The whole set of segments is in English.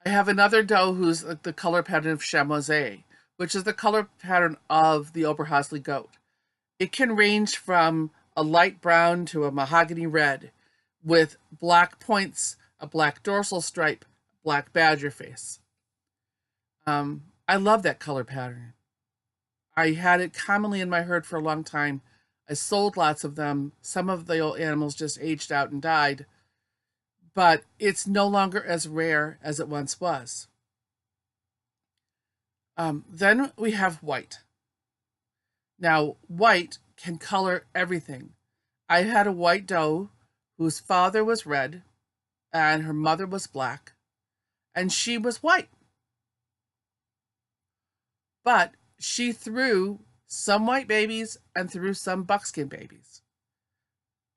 I have another doe who's like the color pattern of chamois, which is the color pattern of the Oberhasli goat. It can range from a light brown to a mahogany red with black points, a black dorsal stripe, black badger face. I love that color pattern. I had it commonly in my herd for a long time. I sold lots of them. Some of the old animals just aged out and died, but it's no longer as rare as it once was. Then we have white. Now, white can color everything. I had a white doe whose father was red and her mother was black, and she was white. But she threw some white babies and threw some buckskin babies.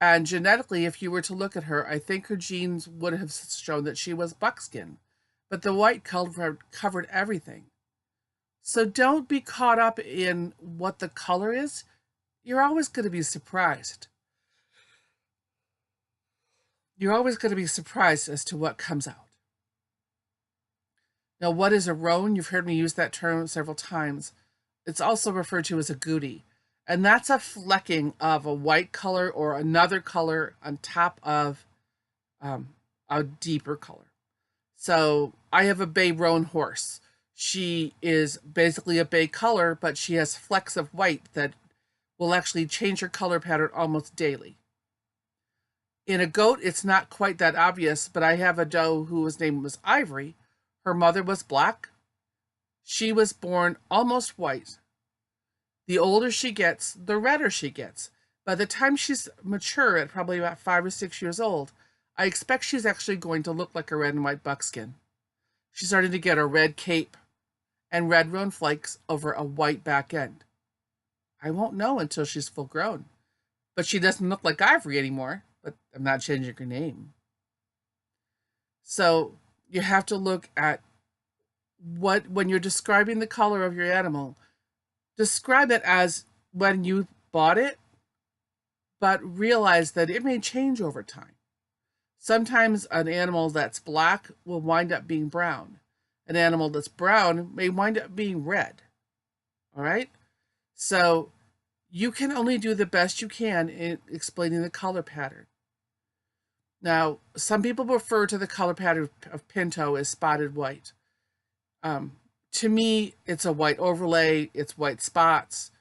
And genetically, if you were to look at her, I think her genes would have shown that she was buckskin. But the white covered everything. So don't be caught up in what the color is. You're always going to be surprised. You're always going to be surprised as to what comes out. Now, what is a roan? You've heard me use that term several times. It's also referred to as a goody. And that's a flecking of a white color or another color on top of a deeper color. So I have a bay roan horse. She is basically a bay color, but she has flecks of white that will actually change her color pattern almost daily. In a goat, it's not quite that obvious, but I have a doe whose name was Ivory. Her mother was black. She was born almost white. The older she gets, the redder she gets. By the time she's mature, at probably about 5 or 6 years old, I expect she's actually going to look like a red and white buckskin. She's starting to get a red cape and red roan flakes over a white back end. I won't know until she's full grown. But she doesn't look like Ivory anymore, but I'm not changing her name. So you have to look at when you're describing the color of your animal, describe it as when you bought it, but realize that it may change over time. Sometimes an animal that's black will wind up being brown. An animal that's brown may wind up being red. All right? So you can only do the best you can in explaining the color pattern. Now, some people refer to the color pattern of pinto as spotted white. To me, it's a white overlay, it's white spots.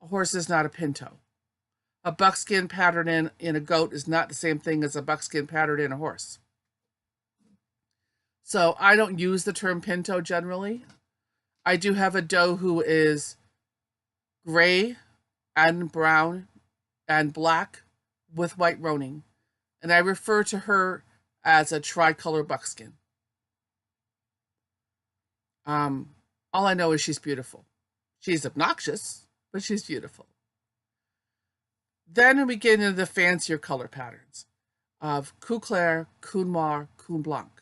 A horse is not a pinto. A buckskin pattern in a goat is not the same thing as a buckskin pattern in a horse. So I don't use the term pinto generally. I do have a doe who is gray and brown and black with white roaning, and I refer to her as a tricolor buckskin. All I know is she's beautiful. She's obnoxious, but she's beautiful. Then we get into the fancier color patterns of Couleur, Coon Noir, Coon Blanc.